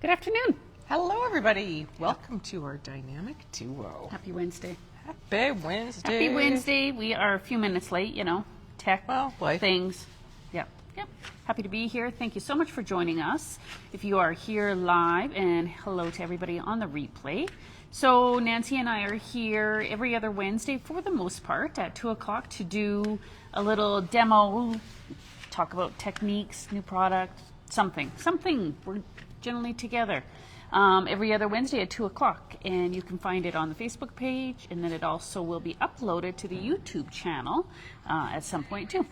Good afternoon. Hello, everybody. Welcome to our dynamic duo. Happy Wednesday. Happy Wednesday. Happy Wednesday. We are a few minutes late, tech life. things. Yep. Happy to be here. Thank you so much for joining us. If you are here live, and hello to everybody on the replay. So Nancy and I are here every other Wednesday for the most part at 2 o'clock to do a little demo, talk about techniques, new product, something. We're generally together every other Wednesday at 2 o'clock, and you can find it on the Facebook page, and then it also will be uploaded to the YouTube channel at some point too.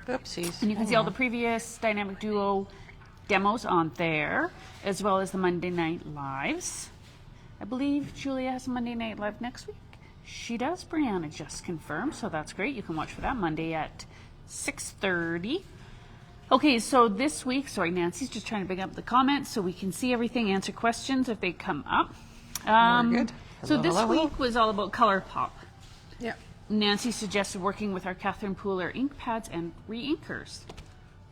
Oopsies. And you can see all the previous Dynamic Duo demos on there, as well as the Monday Night Lives. I believe Julia has a Monday Night Live next week. She does. Brianna just confirmed, so that's great. You can watch for that Monday at 6:30. Okay, so this week, sorry, Nancy's just trying to bring up the comments so we can see everything, answer questions if they come up. We're good. So this week was all about ColourPop. Yeah. Nancy suggested working with our Catherine Pooler ink pads and re-inkers.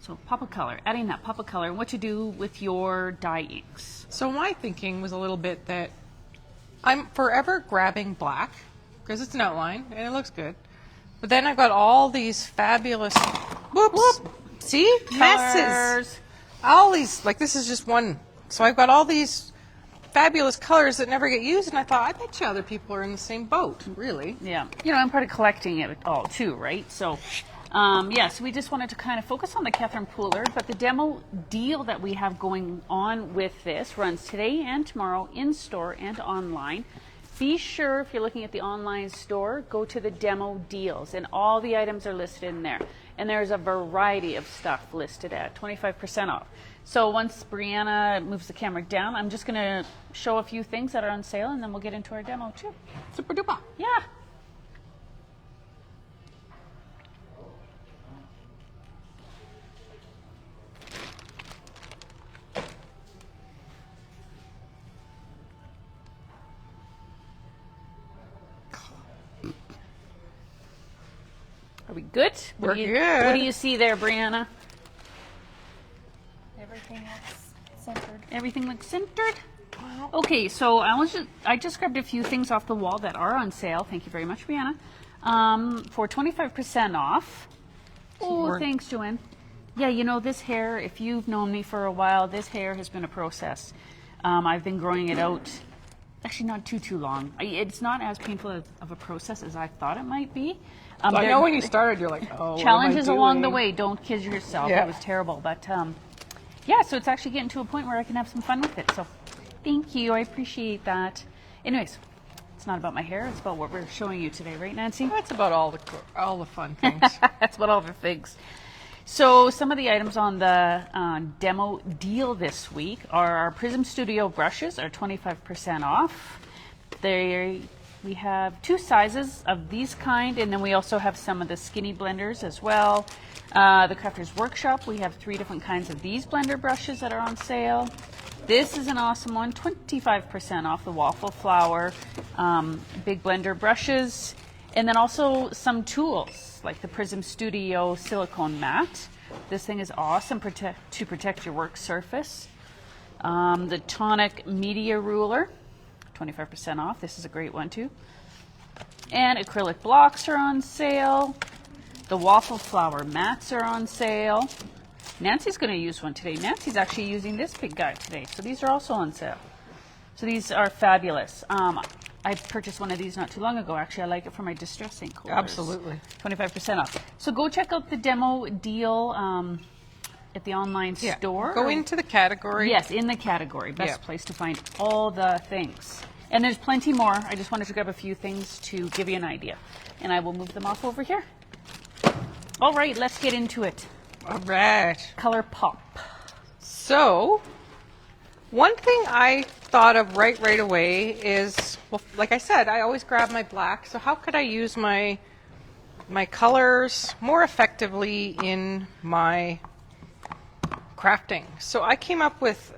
So Pop a Color, adding that Pop a Color, and what to do with your dye inks. So my thinking was a little bit that I'm forever grabbing black because it's an outline and it looks good. But then I've got all these fabulous, see? Messes. All these, like this is just one. So I've got all these fabulous colors that never get used, and I thought, I bet you other people are in the same boat, really. Yeah, I'm part of collecting it all too, right? So, so we just wanted to kind of focus on the Catherine Pooler, but the demo deal that we have going on with this runs today and tomorrow in store and online. Be sure, if you're looking at the online store, go to the demo deals, and all the items are listed in there. And there's a variety of stuff listed at 25% off. So once Brianna moves the camera down, I'm just going to show a few things that are on sale, and then we'll get into our demo too. Super duper. Yeah. Are we good? We're good. What do you see there, Brianna? Everything looks centered. Everything looks centered? Okay, so I just grabbed a few things off the wall that are on sale. Thank you very much, Brianna. For 25% off. Oh, thanks, Joanne. Yeah, this hair, if you've known me for a while, this hair has been a process. I've been growing it out, actually not too long. It's not as painful of a process as I thought it might be. I know when you started, you're like, oh, challenges along the way. Don't kid yourself. Yeah. It was terrible. But so it's actually getting to a point where I can have some fun with it. So thank you. I appreciate that. Anyways, it's not about my hair. It's about what we're showing you today, right, Nancy? That's about all the fun things. That's about all the things. So some of the items on the demo deal this week are our Prism Studio brushes are 25% off. We have two sizes of these kind, and then we also have some of the skinny blenders as well. The Crafters Workshop, we have 3 different kinds of these blender brushes that are on sale. This is an awesome one, 25% off the Waffle Flower big blender brushes. And then also some tools, like the Prism Studio silicone mat. This thing is awesome to protect your work surface. The Tonic Media Ruler, 25% off. This is a great one too. And acrylic blocks are on sale. The Waffle Flower mats are on sale. Nancy's going to use one today. Nancy's actually using this big guy today. So these are also on sale. So these are fabulous. I purchased one of these not too long ago. Actually, I like it for my distress ink holders. Absolutely. 25% off. So go check out the demo deal at the online store. Go into the category. Yes, in the category. Best place to find all the things. And there's plenty more. I just wanted to grab a few things to give you an idea. And I will move them off over here. All right, let's get into it. All right. ColourPop. So, one thing I thought of right away is, well, like I said, I always grab my black. So how could I use my colors more effectively in my crafting? So I came up with,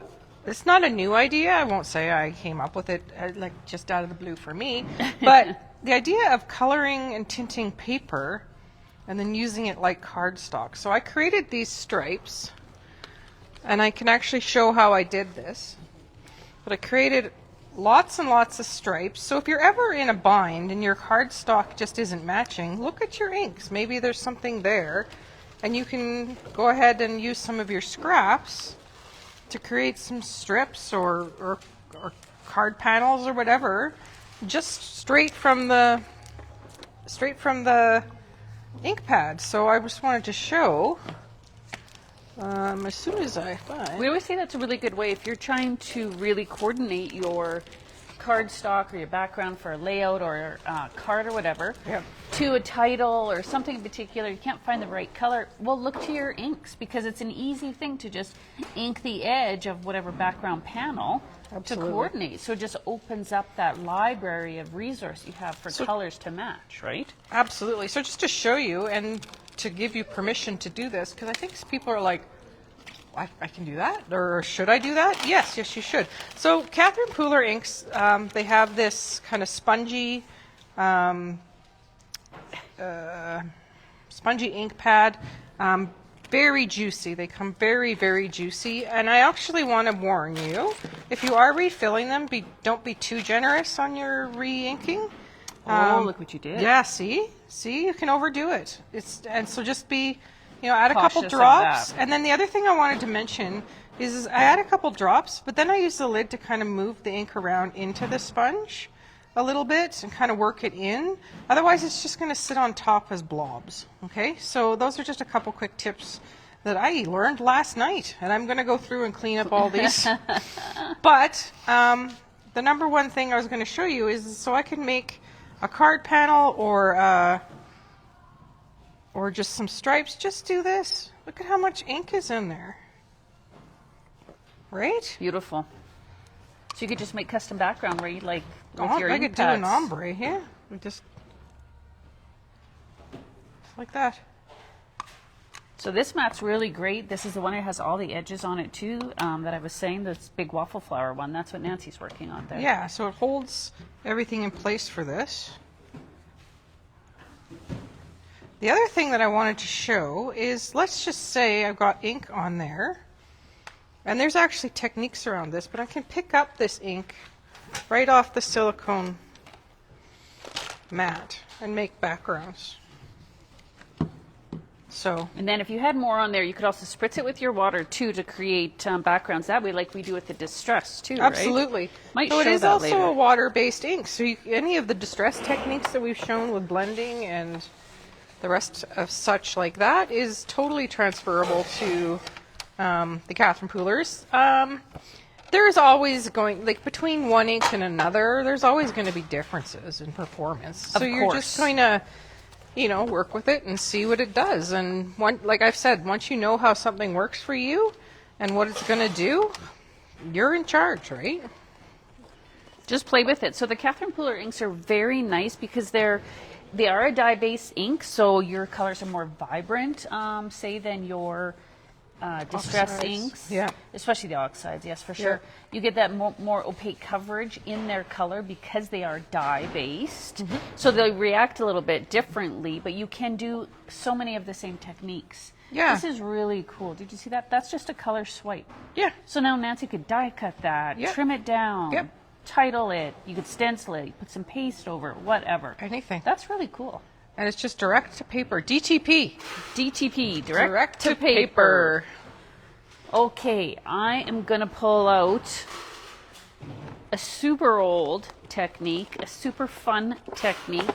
it's not a new idea. I won't say I came up with it like just out of the blue for me, but the idea of coloring and tinting paper and then using it like cardstock. So I created these stripes, and I can actually show how I did this. but I created lots and lots of stripes. So if you're ever in a bind and your cardstock just isn't matching, look at your inks. Maybe there's something there, and you can go ahead and use some of your scraps to create some strips or card panels or whatever, just straight from the ink pad. So I just wanted to show. As soon as I find. We always say that's a really good way if you're trying to really coordinate your cardstock or your background for a layout or a card or whatever Yeah. to a title or something in particular. You can't find the right color. Well, look to your inks because it's an easy thing to just ink the edge of whatever background panel Absolutely. to coordinate. So it just opens up that library of resource you have for colors to match, right? Absolutely. So just to show you and to give you permission to do this, because I think people are like, I can do that, or should I do that? Yes, you should. So Catherine Pooler inks, they have this kind of spongy ink pad, very juicy. They come very, very juicy, and I actually want to warn you, if you are refilling them, don't be too generous on your re-inking. Look what you did. Yeah, see, you can overdo it. And so just be, add a couple Cautious of drops. that. And then the other thing I wanted to mention is I add a couple drops, but then I use the lid to kind of move the ink around into the sponge a little bit and kind of work it in. Otherwise, it's just going to sit on top as blobs. Okay, so those are just a couple quick tips that I learned last night, and I'm going to go through and clean up all these. But the number one thing I was going to show you is so I can make a card panel or just some stripes. Just do this. Look at how much ink is in there. Right? Beautiful. So you could just make custom background where you like with your I ink could do an pads. ombre, yeah. Just like that. So this mat's really great. This is the one that has all the edges on it too that I was saying, this big waffle flower one. That's what Nancy's working on there. Yeah, so it holds everything in place for this. The other thing that I wanted to show is, let's just say I've got ink on there, and there's actually techniques around this, but I can pick up this ink right off the silicone mat and make backgrounds. So, And then if you had more on there, you could also spritz it with your water too to create backgrounds that way, like we do with the Distress too, right? absolutely. Might So it show is that also later. a water-based ink. So any of the distress techniques that we've shown with blending and the rest of such like that is totally transferable to the Catherine Poolers. There's always going, like between one ink and another, there's always going to be differences in performance. So Of you're course. just going to, work with it and see what it does. And like I've said, once you know how something works for you and what it's going to do, you're in charge, right? Just play with it. So the Catherine Pooler inks are very nice because they are a dye-based ink, so your colors are more vibrant, say, than your Distress Oxides. inks. Yeah. Especially the oxides, yes, for sure. You get that more opaque coverage in their color because they are dye-based. Mm-hmm. So they react a little bit differently, but you can do so many of the same techniques. Yeah. This is really cool. Did you see that? That's just a color swipe. Yeah. So now Nancy could die cut that, Yep. trim it down, Yep. title it, you could stencil it, put some paste over it, whatever. Anything. That's really cool. And it's just direct to paper. DTP. DTP, direct to paper. Okay, I am going to pull out a super old technique, a super fun technique.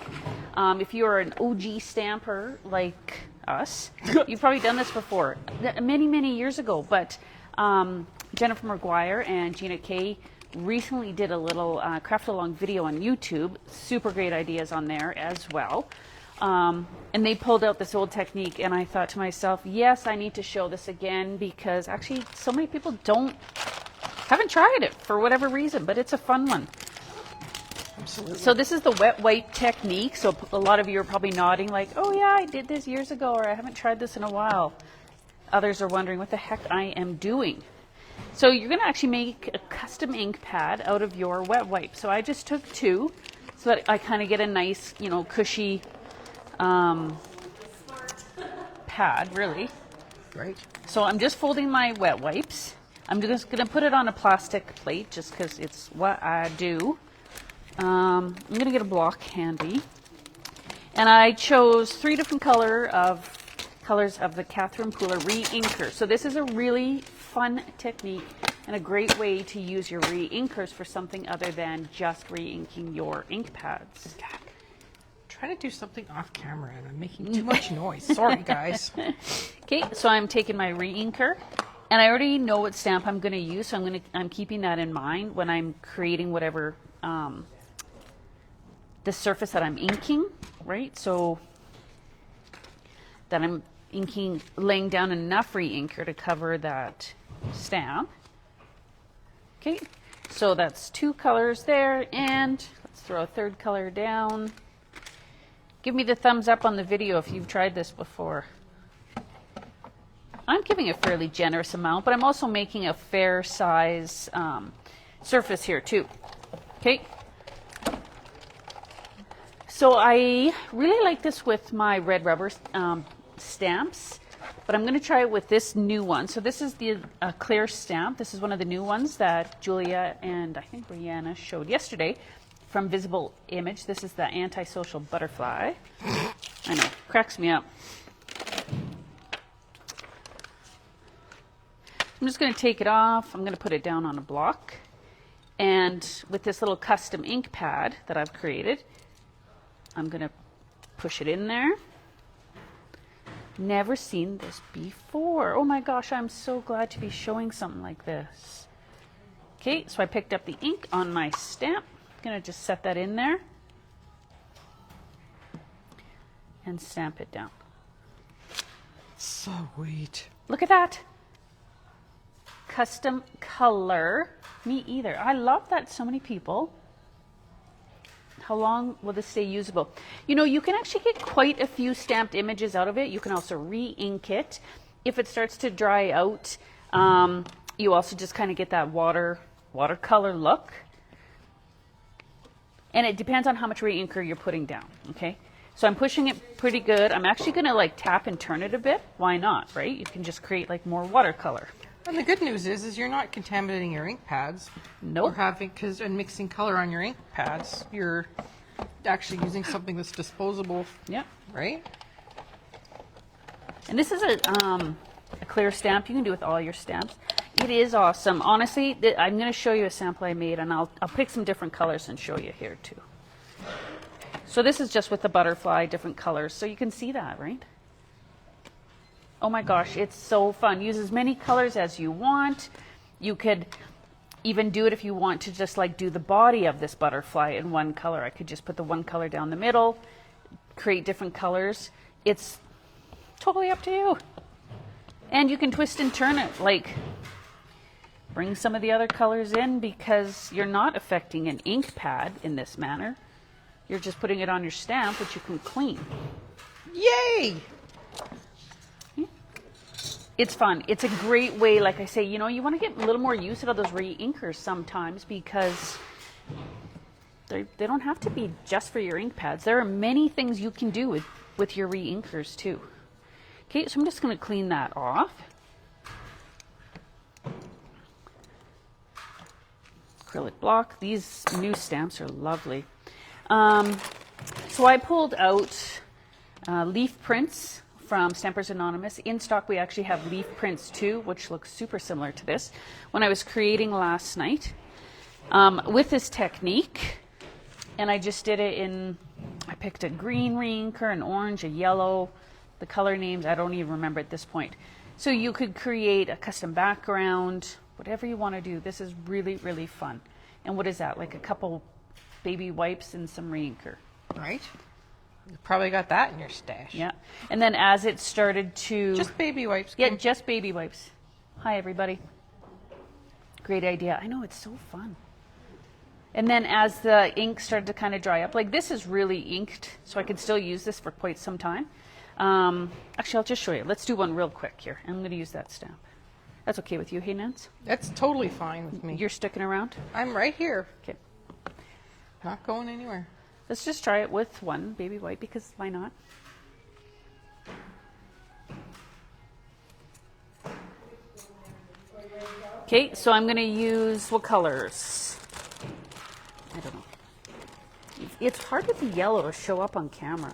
If you're an OG stamper like us, you've probably done this before, many, many years ago. But Jennifer McGuire and Gina Kay recently did a little craft-along video on YouTube. Super great ideas on there as well. And they pulled out this old technique, and I thought to myself, yes, I need to show this again because actually so many people haven't tried it for whatever reason, but it's a fun one. Absolutely. So this is the wet wipe technique. So a lot of you are probably nodding like, oh yeah, I did this years ago, or I haven't tried this in a while. Others are wondering what the heck I am doing. So you're going to actually make a custom ink pad out of your wet wipe. So I just took 2 so that I kind of get a nice, cushy pad, really. Right. So I'm just folding my wet wipes. I'm just going to put it on a plastic plate just because it's what I do. I'm going to get a block handy. And I chose 3 different colors of the Catherine Pooler re-inker. So this is a really fun technique and a great way to use your re-inkers for something other than just re-inking your ink pads. Trying to do something off camera and I'm making too much noise. Sorry, guys. Okay, so I'm taking my re-inker, and I already know what stamp I'm going to use, so I'm keeping that in mind when I'm creating whatever the surface that I'm inking, right? So that I'm inking, laying down enough re-inker to cover that stamp. Okay, so that's 2 colors there, and let's throw a 3rd color down. Give me the thumbs up on the video if you've tried this before. I'm giving a fairly generous amount, but I'm also making a fair size surface here too. Okay. So I really like this with my red rubber stamps, but I'm going to try it with this new one. So this is the clear stamp. This is one of the new ones that Julia and I think Brianna showed yesterday from Visible Image. This is the Antisocial Butterfly. I know, cracks me up. I'm just going to take it off. I'm going to put it down on a block. And with this little custom ink pad that I've created, I'm going to push it in there. Never seen this before. Oh my gosh, I'm so glad to be showing something like this. Okay, so I picked up the ink on my stamp. I'm going to just set that in there and stamp it down. So sweet. Look at that. Custom color. Me either. I love that so many people. How long will this stay usable? You know, you can actually get quite a few stamped images out of it. You can also re-ink it. If it starts to dry out, you also just kind of get that watercolor look. And it depends on how much re-inker you're putting down, okay? So I'm pushing it pretty good. I'm actually going to like tap and turn it a bit. Why not, right? You can just create like more watercolor. And the good news is you're not contaminating your ink pads. Nope. Or and mixing color on your ink pads. You're actually using something that's disposable. Yeah. Right? And this is a clear stamp. You can do with all your stamps. It is awesome. Honestly, I'm going to show you a sample I made, and I'll pick some different colors and show you here too. So this is just with the butterfly, different colors. So you can see that, right? Oh my gosh, it's so fun. Use as many colors as you want. You could even do it if you want to just like do the body of this butterfly in one color. I could just put the one color down the middle, create different colors. It's totally up to you. And you can twist and turn it, like bring some of the other colors in because you're not affecting an ink pad in this manner. You're just putting it on your stamp, which you can clean. Yay! It's fun. It's a great way, like I say, you know, you want to get a little more use out of those re-inkers sometimes because they don't have to be just for your ink pads. There are many things you can do with your re-inkers too. Okay, so I'm just going to clean that off. Acrylic block. These new stamps are lovely. So I pulled out leaf prints from Stampers Anonymous. In stock, we actually have leaf prints too, which looks super similar to this. When I was creating last night with this technique, and I just did it in, I picked a green re-inker, an orange, a yellow, the color names, I don't even remember at this point. So you could create a custom background, whatever you want to do. This is really, really fun. And what is that? Like a couple baby wipes and some re-inker. Right? You probably got that in your stash. Yeah. And then as it started to... Just baby wipes. Yeah, just baby wipes. Hi, everybody. Great idea. I know, it's so fun. And then as the ink started to kind of dry up, like this is really inked, so I can still use this for quite some time. Actually, I'll just show you. Let's do one real quick here. I'm going to use that stamp. That's okay with you, hey, Nance? That's totally fine with me. You're sticking around? I'm right here. Okay. Not going anywhere. Let's just try it with one baby wipe, because why not? Okay, so I'm going to use what colors? I don't know. It's hard with the yellow to show up on camera.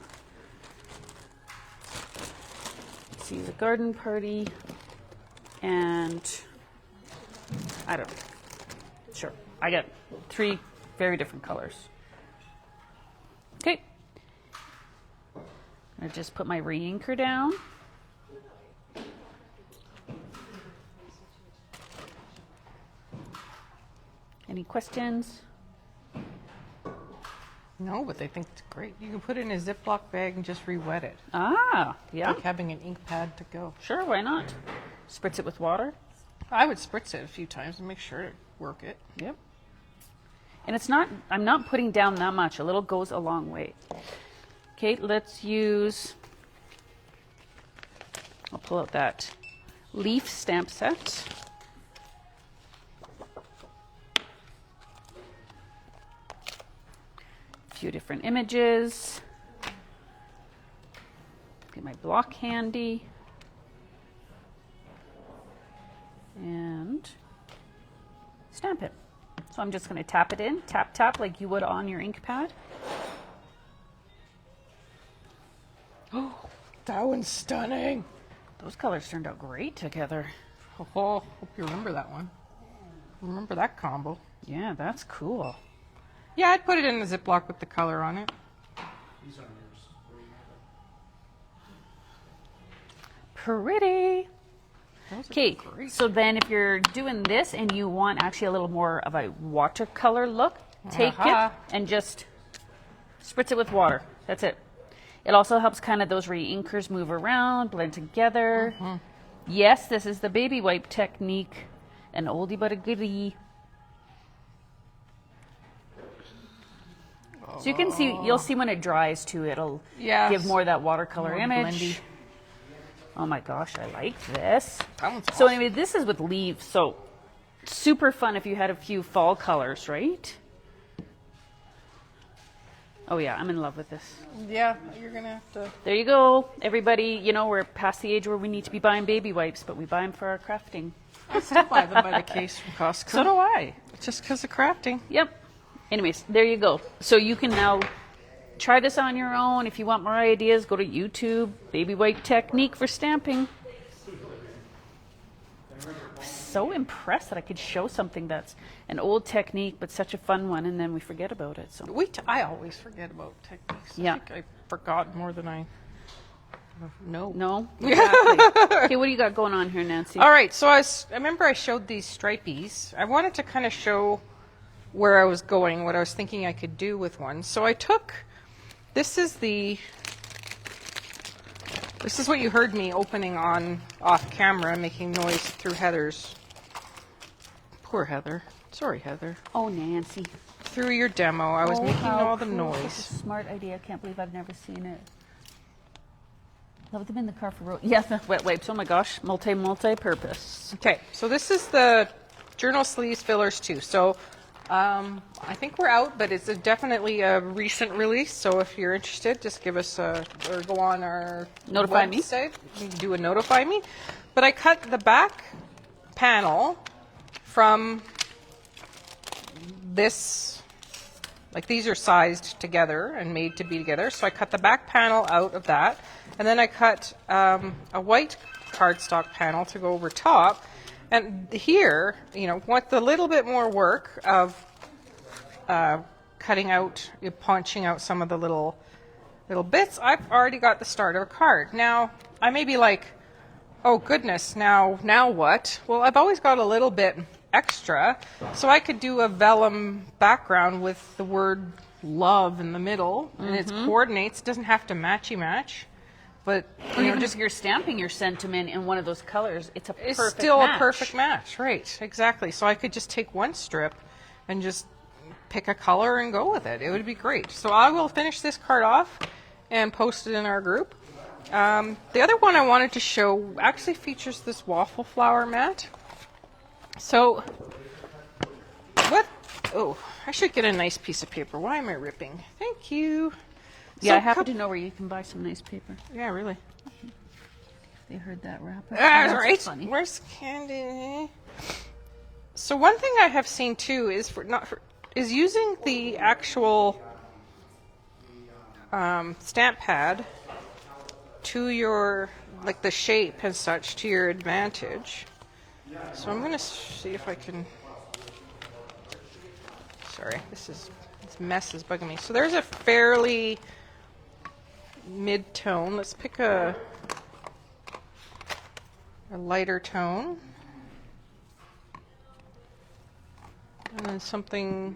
Let's use a garden party and I don't know. Sure, I got 3 very different colors. Okay. I just put my re-inker down. Any questions? No, but they think it's great. You can put it in a Ziploc bag and just re-wet it. Ah, yeah. Like having an ink pad to go. Sure, why not? Spritz it with water. I would spritz it a few times and make sure to work it. Yep. And it's not, I'm not putting down that much. A little goes a long way. Okay, let's use, I'll pull out that leaf stamp set. A few different images. Get my block handy. And stamp it. So I'm just going to tap it in, tap, tap, like you would on your ink pad. Oh, that one's stunning. Those colors turned out great together. Oh, hope you remember that one. Remember that combo. Yeah, that's cool. Yeah, I'd put it in the Ziploc with the color on it. Pretty. Those are Okay, great. so then if you're doing this and you want actually a little more of a watercolor look, take Aha. it and just spritz it with water. That's it. It also helps kind of those re-inkers move around, blend together. Yes, this is the baby wipe technique. An oldie but a goodie. So you can see, you'll see when it dries too, it'll Yes. give more of that watercolor More image. blendy. Oh my gosh, I like this. That one's So awesome. anyway, this is with leaves, so super fun if you had a few fall colors, right? Oh yeah, I'm in love with this. Yeah, you're going to have to... There you go, everybody. You know, we're past the age where we need to be buying baby wipes, but we buy them for our crafting. I still buy them by the case from Costco. So do I. Just because of crafting. Yep. Anyways, there you go. So you can now try this on your own. If you want more ideas, go to YouTube, baby wipe technique for stamping. So impressed that I could show something that's an old technique, but such a fun one, and then we forget about it. So I always forget about techniques. Yeah. I think I forgot more than I know. no, exactly. Okay, what do you got going on here, Nancy? All right, so I remember I showed these stripies. I wanted to kind of show where I was going, what I was thinking I could do with one. So I took, this is what you heard me opening on off camera, making noise through Heather's. Poor Heather. Sorry, Heather. Oh, Nancy. Through your demo, I was Oh, making how all the cool. noise. Such a smart idea. I can't believe I've never seen it. Love them in the car for road. Yeah, the wet wipes. Oh my gosh, multi-purpose. Okay, so this is the journal sleeves fillers too. So I think we're out, but it's definitely a recent release. So if you're interested, just give us or go on our Notify me. website. You can do a notify me. But I cut the back panel from this, like these are sized together and made to be together. So I cut the back panel out of that. And then I cut a white cardstock panel to go over top. And here, you know, want the little bit more work of cutting out, punching out some of the little bits. I've already got the start of a card. Now, I may be like, oh goodness, now what? Well, I've always got a little bit extra, so I could do a vellum background with the word love in the middle, and it coordinates. It doesn't have to matchy-match. But Or even just if you're stamping your sentiment in one of those colors, it's a perfect it's still match. a perfect match, right? Exactly. So I could just take one strip and just pick a color and go with it. It would be great. So I will finish this card off and post it in our group. The other one I wanted to show actually features this waffle flower mat. So what? Oh, I should get a nice piece of paper. Why am I ripping? Thank you. Yeah, So I happen to know where you can buy some nice paper. Yeah, really. They heard that rap. That's That's right. funny. Where's Candy? So one thing I have seen too is is using the actual stamp pad to your, like the shape and such, to your advantage. So I'm going to see if I can, sorry, this mess is bugging me. So there's a fairly mid-tone. Let's pick a lighter tone. And then something.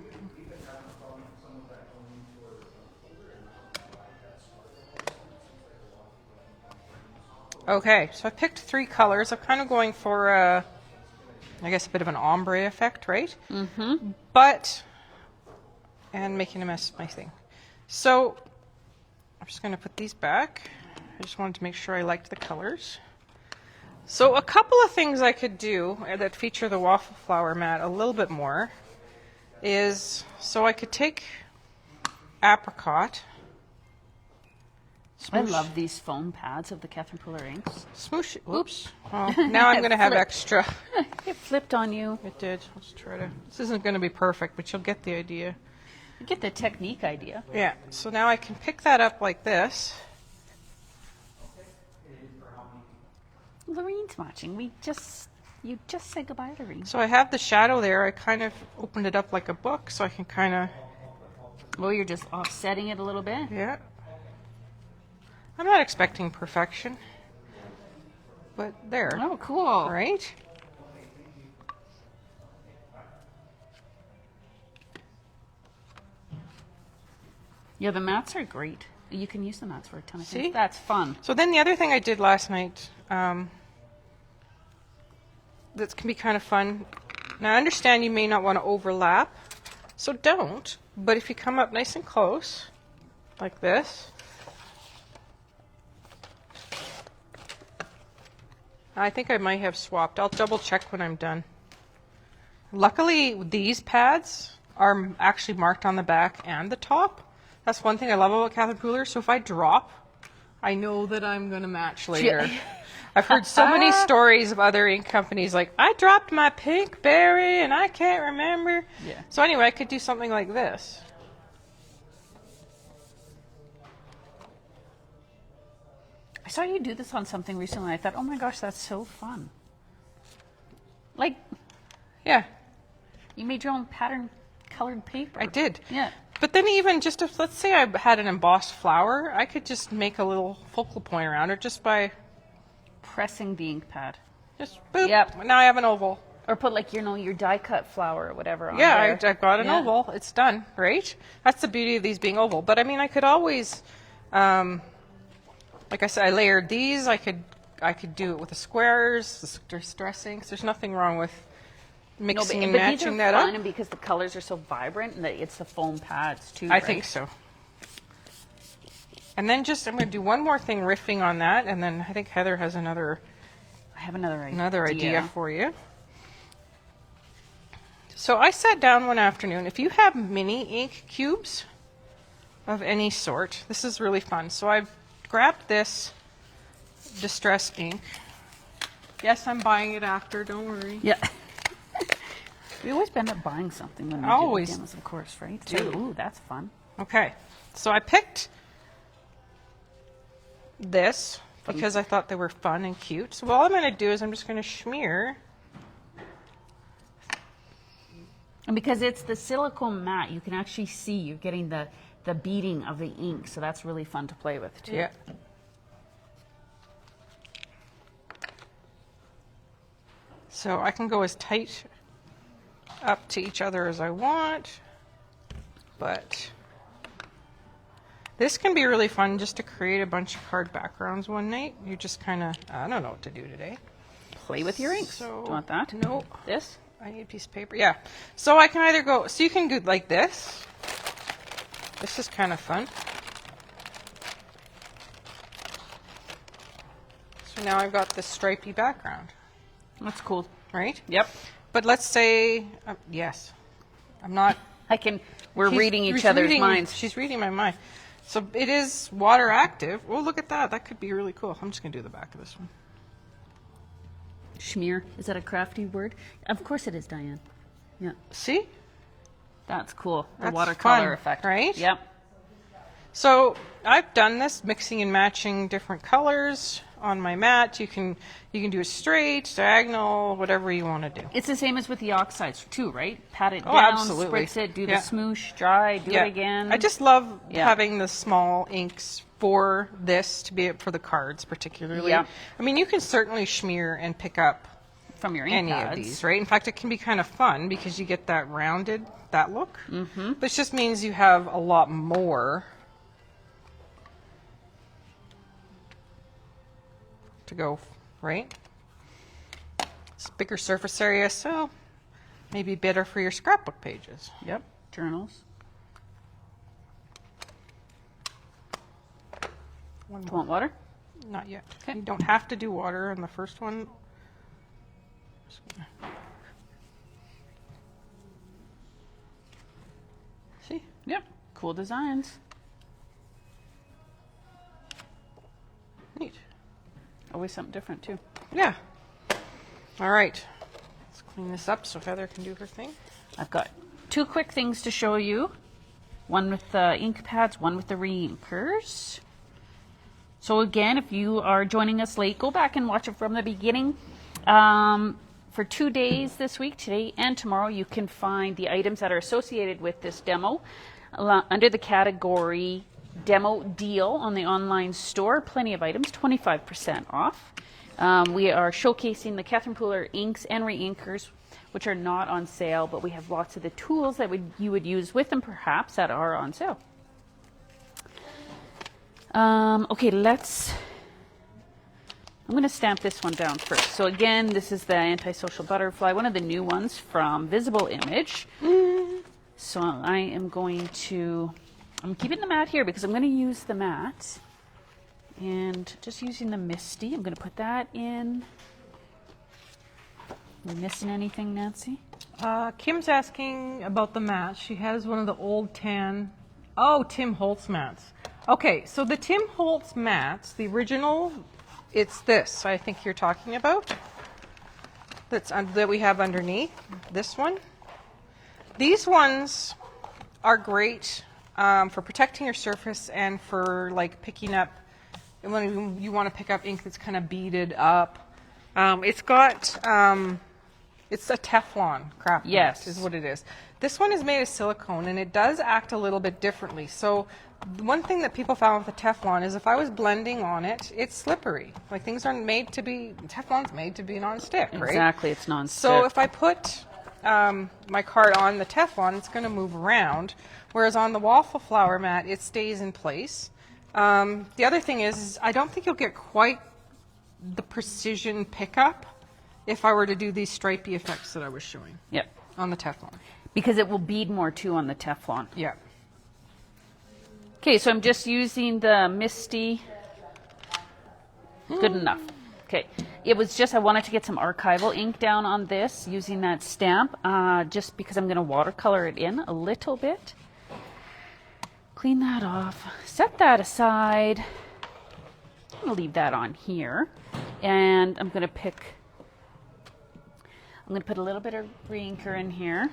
Okay, so I picked 3 colors. I'm kind of going for I guess a bit of an ombre effect, right? Mm-hmm. And making a mess of my thing. So I'm just going to put these back. I just wanted to make sure I liked the colors. So a couple of things I could do that feature the waffle flower mat a little bit more is, so I could take apricot. I Smoosh. love these foam pads of the Catherine Pooler inks. Smoosh. Oops. Oh, now I'm going to have Flip. extra. It flipped on you. It did. Let's try to. This isn't going to be perfect, but you'll get the idea. You get the technique idea. Yeah. So now I can pick that up like this. Lorene's watching. You just said goodbye, Lorene. So I have the shadow there. I kind of opened it up like a book, so I can kind of. Oh, you're just offsetting it a little bit. Yeah. I'm not expecting perfection, but there. Oh, cool. Right? Yeah, the mats are great. You can use the mats for a ton of See? things. That's fun. So then the other thing I did last night that can be kind of fun. Now I understand you may not want to overlap, so don't. But if you come up nice and close, like this, I think I might have swapped. I'll double check when I'm done. Luckily, these pads are actually marked on the back and the top. That's one thing I love about Catherine Pooler. So if I drop, I know that I'm going to match later. I've heard so many stories of other ink companies like, I dropped my pink berry and I can't remember. Yeah. So anyway, I could do something like this. I saw you do this on something recently. I thought, oh my gosh, that's so fun. Like, Yeah, you made your own pattern colored paper. I did. Yeah. But then even just if, let's say I had an embossed flower, I could just make a little focal point around it just by, Pressing the ink pad. just boop. Yep. Now I have an oval. Or put like, your die cut flower or whatever on Yeah, there. I've got an Yeah. oval. It's done, right? That's the beauty of these being oval. But I mean, I could always, like I said, I layered these. I could do it with the squares, the distress inks. There's nothing wrong with mixing and matching that fun, up. and because the colors are so vibrant, and that it's the foam pads too. I think so. And then I'm going to do one more thing riffing on that, and then I think Heather has another I have another idea for you. So I sat down one afternoon. If you have mini ink cubes of any sort, this is really fun. So I've grabbed this distress ink. Yes, I'm buying it after, don't worry. Yeah. We always end up buying something when we Always do the demos, of course, right? do. So, ooh, that's fun. Okay, so I picked this because I thought they were fun and cute. So all I'm going to do is I'm just going to smear. And because it's the silicone mat, you can actually see you're getting the beading of the ink, so that's really fun to play with too. Yeah. So I can go as tight up to each other as I want, but this can be really fun just to create a bunch of card backgrounds one night. You just kind of, I don't know what to do today. Play with your inks. So, Do you want that? No. This? I need a piece of paper. Yeah. So I can either go, so you can do like this. This is kind of fun. So now I've got this stripy background, That's cool. right? Yep. But let's say, yes, I'm not. We're reading each other's minds. She's reading my mind. So it is water active. Oh, look at that. That could be really cool. I'm just going to do the back of this one. Schmear. Is that a crafty word? Of course it is, Diane. Yeah. See? That's cool. The That's watercolor fun, effect. right? Yep. So I've done this, mixing and matching different colors on my mat. You can do a straight, diagonal, whatever you want to do. It's the same as with the oxides too, right? Pat it Oh, down, absolutely. spritz it, do Yeah. the smoosh, dry, do it again. I just love Yeah. having the small inks for this, to be for the cards particularly. Yeah. I mean, you can certainly smear and pick up from your ink any pads. of these, right? In fact, it can be kind of fun because you get that rounded, that look. Mm-hmm. This just means you have a lot more to go, right? It's a bigger surface area, so maybe better for your scrapbook pages. Yep. Journals. One Do you more. want water? Not yet. Okay. You don't have to do water on the first one. Just gonna- See? Yep. Cool designs. Neat. Always something different too. Yeah. All right. Let's clean this up so Heather can do her thing. I've got two quick things to show you. One with the ink pads, one with the reinkers. So again, if you are joining us late, go back and watch it from the beginning. For 2 days this week, today and tomorrow, you can find the items that are associated with this demo under the category Demo Deal on the online store. Plenty of items, 25% off. We are showcasing the Catherine Pooler inks and reinkers, which are not on sale, but we have lots of the tools that you would use with them perhaps that are on sale. Okay, I'm going to stamp this one down first. So again, this is the Antisocial Butterfly, one of the new ones from Visible Image. So I'm keeping the mat here because I'm going to use the mat. And just using the Misty, I'm going to put that in. Am I missing anything, Nancy? Kim's asking about the mats. She has one of the old Tim Holtz mats. Okay, so the Tim Holtz mats, the original, it's this I think you're talking about. That we have underneath this one. These ones are great for protecting your surface and for like picking up when you want to pick up ink that's kind of beaded up. It's a Teflon craft mat, Yes. is what it is. This one is made of silicone and it does act a little bit differently. So one thing that people found with the Teflon is if I was blending on it, it's slippery. Like Teflon's made to be non-stick, right? Exactly, it's non-stick. So if I put my card on the Teflon, it's going to move around, whereas on the waffle flower mat, it stays in place. The other thing is I don't think you'll get quite the precision pickup if I were to do these stripey effects that I was showing Yep. on the Teflon. Because it will bead more too on the Teflon. Yeah. Okay, so I'm just using the Misty. Good enough. Okay, it was just I wanted to get some archival ink down on this using that stamp, just because I'm going to watercolor it in a little bit. Clean that off, set that aside. I'm going to leave that on here, and I'm going to put a little bit of reinker in here.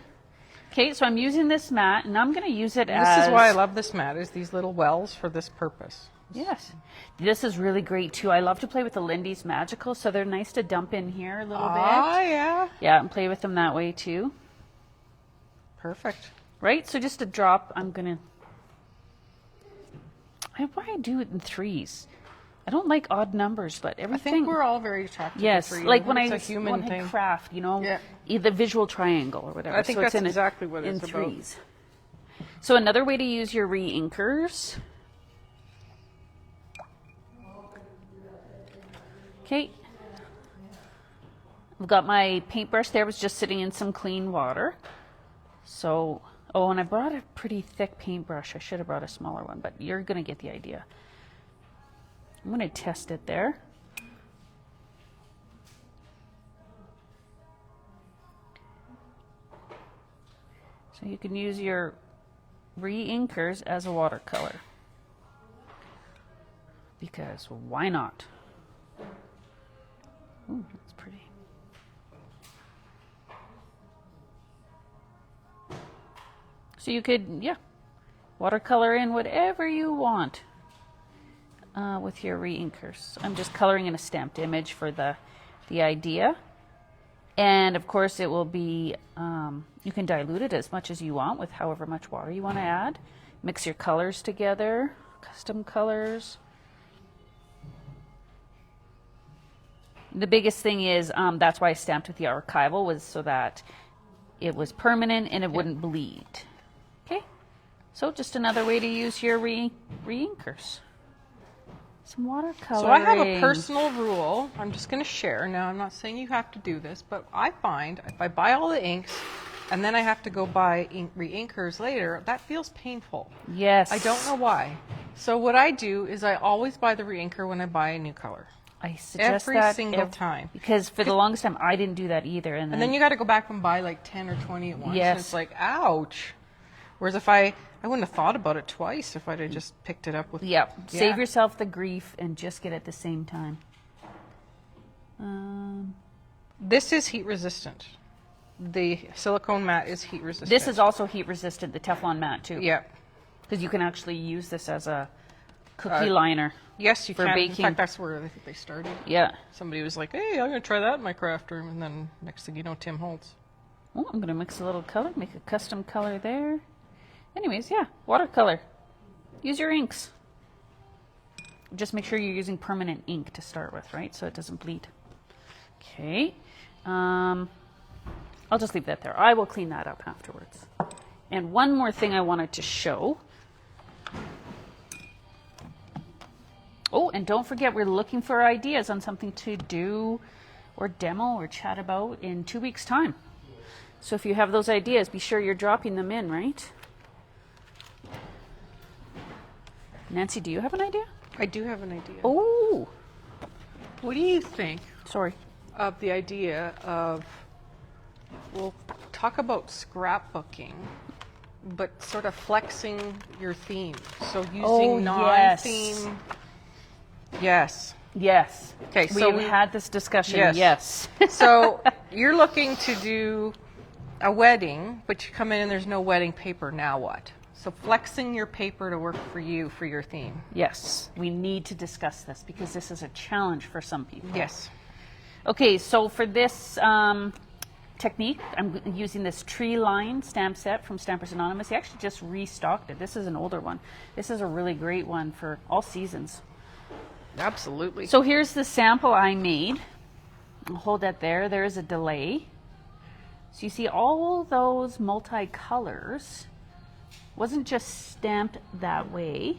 Okay, so I'm using this mat, and I'm going to use it as... This is why I love this mat, is these little wells for this purpose. Yes. This is really great, too. I love to play with the Lindy's Magical, so they're nice to dump in here a little bit. Yeah. Yeah, and play with them that way, too. Perfect. Right? So just a drop, I'm going to... Why do I do it in threes? I don't like odd numbers, but I everything... think we're all very attracted Yes, to 3. like when it's I a human when thing. I craft, you know, Yeah. the visual triangle or whatever. I think so that's it's in exactly what in it's about. threes. So another way to use your reinkers. Okay. I've got my paintbrush there, was just sitting in some clean water. So, oh, and I brought a pretty thick paintbrush. I should have brought a smaller one, but you're going to get the idea. I'm going to test it there. So you can use your reinkers as a watercolor. Because why not? Ooh, that's pretty. So you could, yeah, watercolor in whatever you want with your reinkers. I'm just coloring in a stamped image for the idea. And of course it will be, you can dilute it as much as you want with however much water you want to add. Mix your colors together, custom colors. The biggest thing is, that's why I stamped with the archival, was so that it was permanent and it wouldn't bleed. Okay, so just another way to use your reinkers. Some watercolor. So I have a personal rule. I'm just going to share. Now, I'm not saying you have to do this, but I find if I buy all the inks and then I have to go buy reinkers later, that feels painful. Yes. I don't know why. So what I do is I always buy the reinker when I buy a new color. I suggest Every that single time. because for the longest time I didn't do that either, and And then you got to go back and buy like 10 or 20 at once. Yes. And it's like, ouch. Whereas if I wouldn't have thought about it twice if I'd have just picked it up with. yeah, Yeah. save yourself the grief and just get it at the same time. This is heat resistant. The silicone mat is heat resistant. This is also heat resistant, the Teflon mat too. Yeah. Because you can actually use this as a cookie liner. Yes, you For can. baking. In fact, that's where I think they started. Yeah. Somebody was like, hey, I'm going to try that in my craft room. And then next thing you know, Tim Holtz. Oh, I'm going to mix a little color, make a custom color there. Anyways, yeah, watercolor. Use your inks. Just make sure you're using permanent ink to start with, right? So it doesn't bleed. Okay. I'll just leave that there. I will clean that up afterwards. And one more thing I wanted to show. Oh, and don't forget, we're looking for ideas on something to do or demo or chat about in 2 weeks' time. So if you have those ideas, be sure you're dropping them in, right? Nancy, do you have an idea? I do have an idea. Oh, What do you think sorry. of the idea of, we'll talk about scrapbooking, but sort of flexing your theme. So using Oh, non-theme. Yes. Yes. Okay, so we've had this discussion. Yes. Yes. So you're looking to do a wedding, but you come in and there's no wedding paper. Now what? So flexing your paper to work for you for your theme. Yes. We need to discuss this because this is a challenge for some people. Yes. Okay, so for this technique, I'm using this tree line stamp set from Stampers Anonymous. They actually just restocked it. This is an older one. This is a really great one for all seasons. Absolutely. So here's the sample I made. I'll hold that there. There is a delay. So you see all those multicolors wasn't just stamped that way.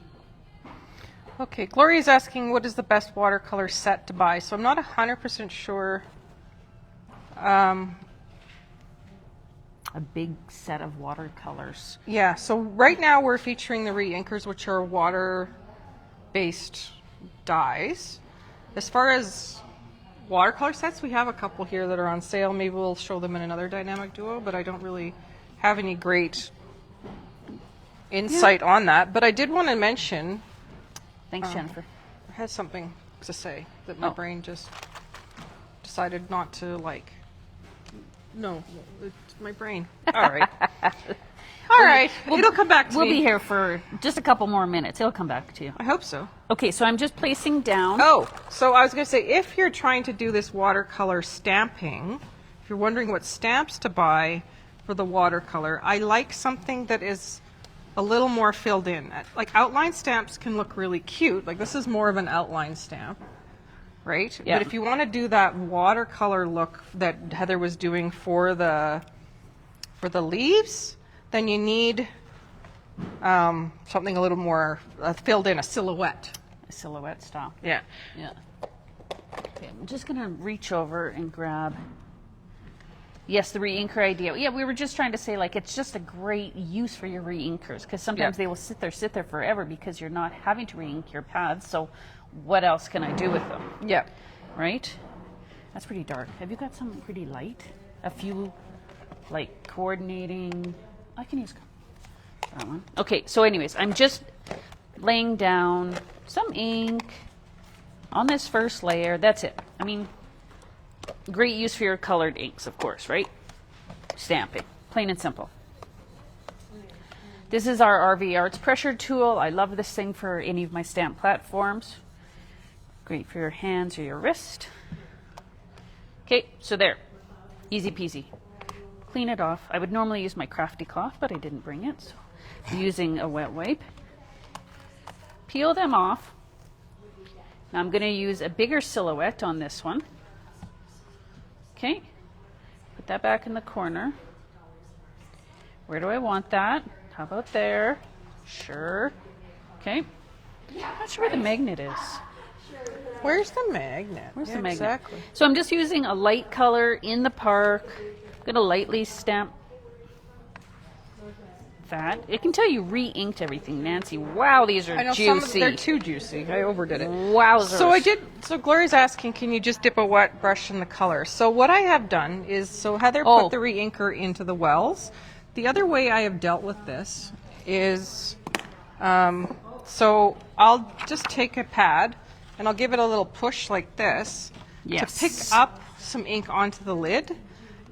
Okay, Gloria's asking what is the best watercolor set to buy. So I'm not 100% sure. A big set of watercolors. Yeah, so right now we're featuring the reinkers, which are water-based dyes. As far as watercolor sets, we have a couple here that are on sale. Maybe we'll show them in another dynamic duo, but I don't really have any great insight on that. But I did want to mention, Thanks, Jennifer. I had something to say that my brain just decided not to like. No, it's my brain. All right. All right. It'll come back to We'll me. be here for just a couple more minutes. It'll come back to you. I hope so. Okay, so I'm just placing down. Oh, so I was going to say, if you're trying to do this watercolor stamping, if you're wondering what stamps to buy for the watercolor, I like something that is a little more filled in. Like outline stamps can look really cute. Like this is more of an outline stamp, right? Yeah. But if you want to do that watercolor look that Heather was doing for the leaves, then you need something a little more filled in, a silhouette. A silhouette style. Yeah. Yeah. Okay, I'm just going to reach over and grab. Yes, the re-inker idea. Yeah, we were just trying to say, like, it's just a great use for your re-inkers because sometimes they will sit there forever because you're not having to re-ink your pads. So what else can I do with them? Yeah. Right? That's pretty dark. Have you got something pretty light? A few, like, coordinating. I can use that one. Okay, so anyways, I'm just laying down some ink on this first layer. That's it. I mean, great use for your colored inks, of course, right? Stamping. Plain and simple. This is our RV Arts pressure tool. I love this thing for any of my stamp platforms. Great for your hands or your wrist. Okay, so there. Easy peasy. Clean it off. I would normally use my crafty cloth, but I didn't bring it, so I'm using a wet wipe. Peel them off. Now I'm going to use a bigger silhouette on this one. Okay, put that back in the corner. Where do I want that? How about there? Sure. Okay. Not sure where the magnet is. Where's the magnet? Where's Yeah, the magnet? Exactly. So I'm just using a light color in the park. I'm going to lightly stamp that. I can tell you re-inked everything, Nancy. Wow, these are I know juicy. they're too juicy. I overdid it. Wowzers. So Gloria's asking, can you just dip a wet brush in the color? So what I have done is, so Heather Oh. put the re-inker into the wells. The other way I have dealt with this is, so I'll just take a pad and I'll give it a little push like this Yes. to pick up some ink onto the lid,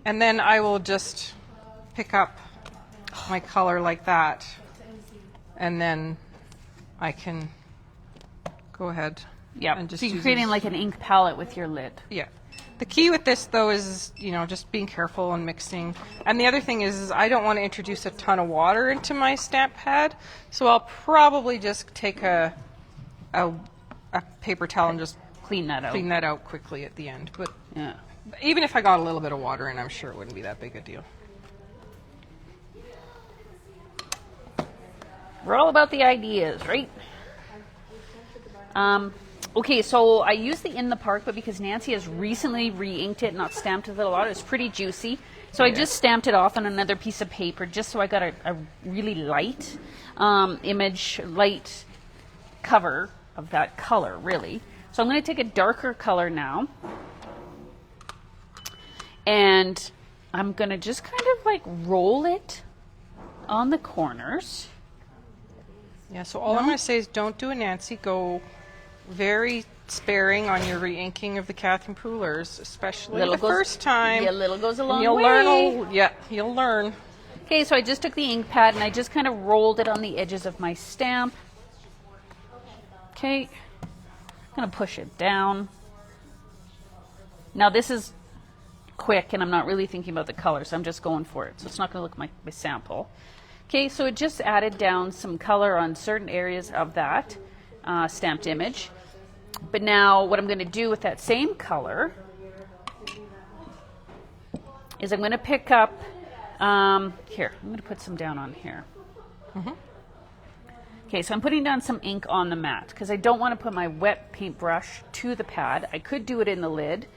and then I will just pick up my color like that, and then I can go ahead. Yep. and just So you're use creating this. like an ink palette with your lid. Yeah. The key with this, though, is, just being careful and mixing. And the other thing is I don't want to introduce a ton of water into my stamp pad, so I'll probably just take a paper towel and just Clean that out. clean that out quickly at the end. But Yeah. even if I got a little bit of water in, I'm sure it wouldn't be that big a deal. We're all about the ideas, right? Okay, so I used the in the park, but because Nancy has recently re-inked it, not stamped it a lot, it's pretty juicy. So I just stamped it off on another piece of paper, just so I got a really light image, light cover of that color, really. So I'm going to take a darker color now, and I'm going to just kind of like roll it on the corners. Yeah, so all I'm going to say is don't do a Nancy. Go very sparing on your re-inking of the Catherine Poolers, especially the first time. Yeah, little goes a long You'll way. learn. You'll learn. Okay, so I just took the ink pad and I just kind of rolled it on the edges of my stamp. Okay, I'm going to push it down. Now this is quick and I'm not really thinking about the color, so I'm just going for it. So it's not going to look like my sample. Okay, so it just added down some color on certain areas of that stamped image. But now what I'm going to do with that same color is I'm going to pick up, here, I'm going to put some down on here. Okay, so I'm putting down some ink on the mat because I don't want to put my wet paintbrush to the pad. I could do it in the lid,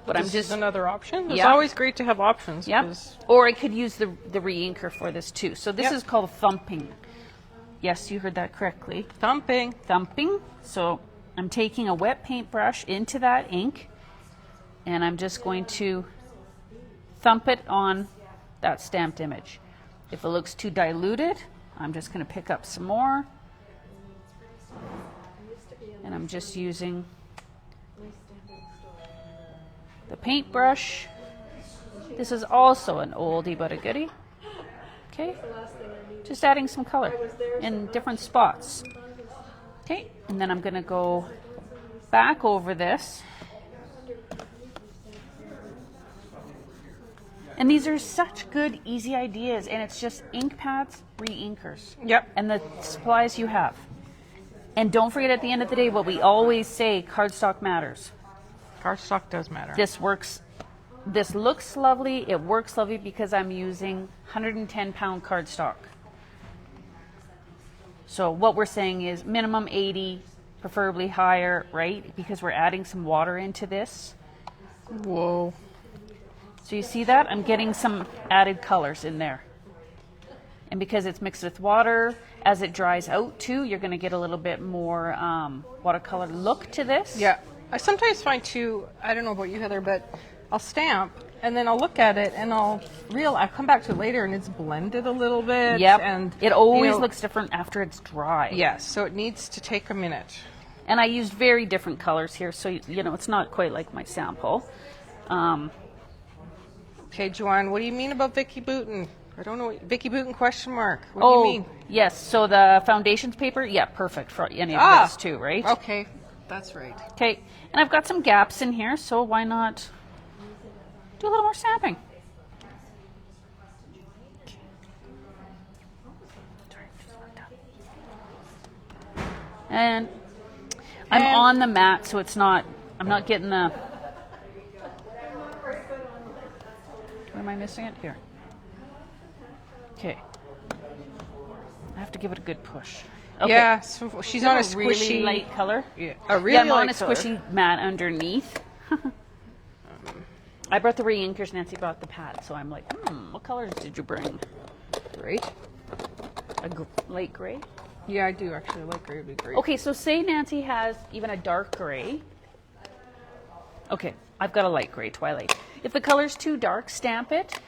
but I'm This just... is another option. It's Yeah. always great to have options. Yep. 'Cause- Or I could use the re-inker for this too. So this Yep. is called thumping. Yes, you heard that correctly. Thumping. Thumping. So I'm taking a wet paintbrush into that ink and I'm just going to thump it on that stamped image. If it looks too diluted, I'm just going to pick up some more. And I'm just using the paintbrush. This is also an oldie but a goodie. Okay, just adding some color in different spots. Okay, and then I'm going to go back over this. And these are such good, easy ideas, and it's just ink pads, re-inkers. Yep. And the supplies you have. And don't forget at the end of the day what we always say, cardstock matters. Cardstock does matter. This works, this looks lovely, it works lovely because I'm using 110-pound cardstock. So what we're saying is minimum 80, preferably higher, right? Because we're adding some water into this. Whoa. So you see that? I'm getting some added colors in there. And because it's mixed with water, as it dries out too, you're going to get a little bit more watercolor look to this. Yeah. I sometimes find too, I don't know about you, Heather, but I'll stamp and then I'll look at it and I'll come back to it later and it's blended a little bit. Yep. And it always you know, looks different after it's dry. Yes, so it needs to take a minute. And I used very different colors here, so you know it's not quite like my sample. Okay, Joanne, what do you mean about Vicky Booten? I don't know. Vicky Booten question mark. What Oh, do you mean? yes. So the foundations paper, yeah, perfect for any of this too, right? Okay, that's right. Okay, and I've got some gaps in here, so why not do a little more stamping? And I'm And- on the mat, so it's not, I'm not getting the, where am I missing it? Here. Okay. I have to give it a good push. Okay. Yeah, so she's on a squishy. really light color. Yeah, a really Yeah, I'm on light a color. squishy mat underneath. I brought the re-inkers, Nancy brought the pad, so I'm like, what colors did you bring? Right? Light gray? Yeah, I do actually. Light gray would be great. Okay, so say Nancy has even a dark gray. Okay, I've got a light gray, twilight. If the color's too dark, stamp it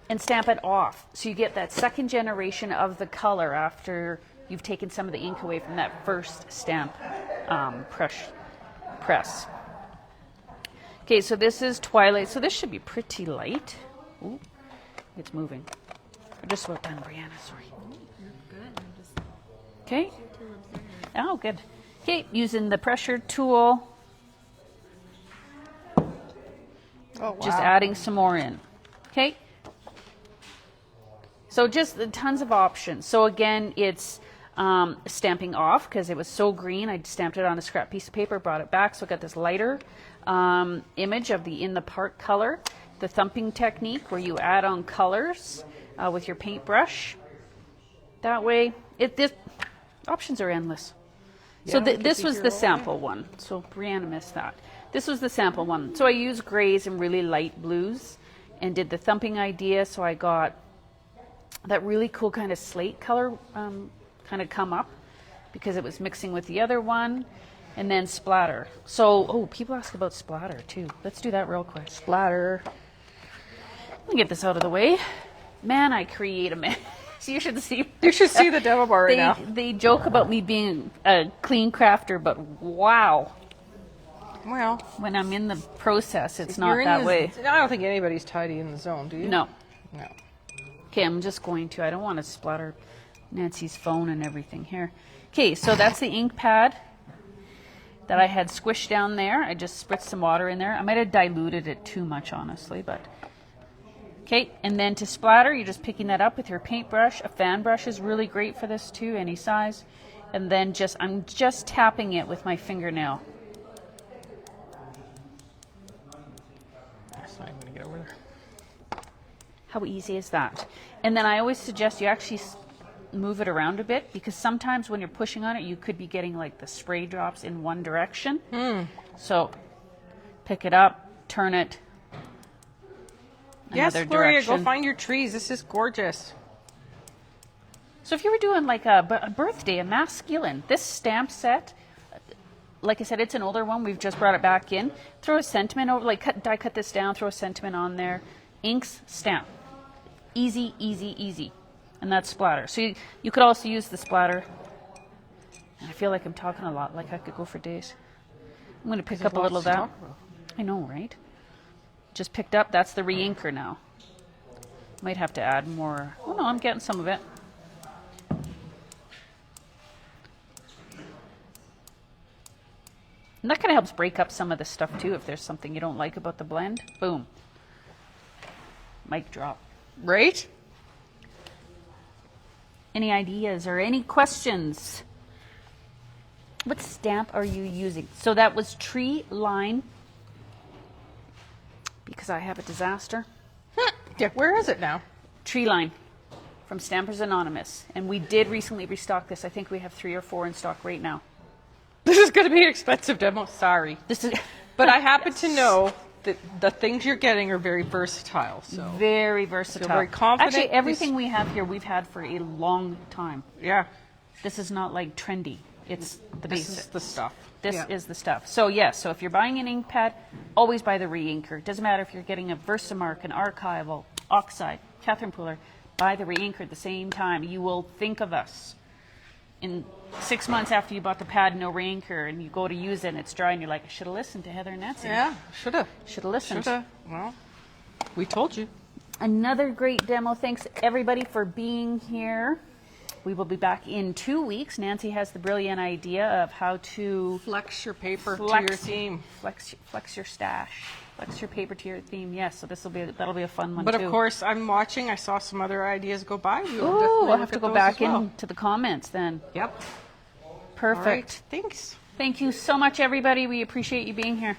and stamp it off. So you get that second generation of the color after you've taken some of the ink away from that first stamp press. Okay, so this is twilight. So this should be pretty light. Ooh, it's moving. I just wrote down Brianna, sorry. Okay. Oh, good. Okay, using the pressure tool, Oh, wow. just adding some more in. Okay. So just tons of options. So again, it's stamping off because it was so green. I stamped it on a scrap piece of paper, brought it back. So I got this lighter image of the in the part color. The thumping technique where you add on colors with your paintbrush. That way, this options are endless. So Yeah, we could this be was here the all day. sample one. So Brianna missed that. This was the sample one. So I used grays and really light blues and did the thumping idea. So I got that really cool kind of slate color kind of come up because it was mixing with the other one. And then splatter. So, people ask about splatter too. Let's do that real quick. Splatter. Let me get this out of the way. Man, I create a mess. You should see. You should see the demo bar right now. They joke about me being a clean crafter, but wow. Well, When I'm in the process, it's not you're in that the- way. I don't think anybody's tidy in the zone, do you? No. No. Okay, I'm just going to. I don't want to splatter Nancy's phone and everything here. Okay, so that's the ink pad that I had squished down there. I just spritzed some water in there. I might have diluted it too much, honestly, but... Okay, and then to splatter, you're just picking that up with your paintbrush. A fan brush is really great for this too, any size. And then I'm just tapping it with my fingernail. That's not even going to get over there. How easy is that? And then I always suggest you actually move it around a bit because sometimes when you're pushing on it, you could be getting like the spray drops in one direction. So pick it up, turn it. Yes, Another Gloria, direction. go find your trees. This is gorgeous. So if you were doing like a birthday, a masculine, this stamp set, like I said, it's an older one. We've just brought it back in. Throw a sentiment over, like die cut this down, throw a sentiment on there. Inks, stamp. Easy, easy, easy. And that's splatter. So you could also use the splatter. And I feel like I'm talking a lot, like I could go for days. I'm going to pick up a little of that. I know, right? Just picked up. That's the re-inker now. Might have to add more. Oh no, I'm getting some of it. And that kind of helps break up some of the stuff too. If there's something you don't like about the blend, boom. Mic drop. Right? Any ideas or any questions? What stamp are you using? So that was Tree Line. Because I have a disaster. Yeah, where is it now? Tree Line from Stampers Anonymous. And we did recently restock this. I think we have 3 or 4 in stock right now. This is going to be an expensive demo. Sorry. This is But I happen to know that the things you're getting are very versatile. So very versatile. very confident. Actually, everything we have here we've had for a long time. yeah, This is not like trendy. It's the this basic. is the stuff. This Yeah. is the stuff. So yes, so if you're buying an ink pad, always buy the re-inker. Doesn't matter if you're getting a Versamark, an Archival, Oxide, Catherine Pooler, buy the re-inker at the same time. You will think of us. In 6 months after you bought the pad, no re-inker, and you go to use it and it's dry and you're like, I should have listened to Heather and Nancy. Yeah, should have. Should have listened. Should have. Well, we told you. Another great demo. Thanks everybody for being here. We will be back in 2 weeks. Nancy has the brilliant idea of how to Flex your paper to Flex. your theme. flex your stash, flex your paper to your theme. Yes, so that'll be a fun one But too. of course, I'm watching. I saw some other ideas go by. We will Ooh, definitely we'll have look to at go those back as well. into the comments then. Yep. Perfect. All right. Thanks. Thank you so much, everybody. We appreciate you being here.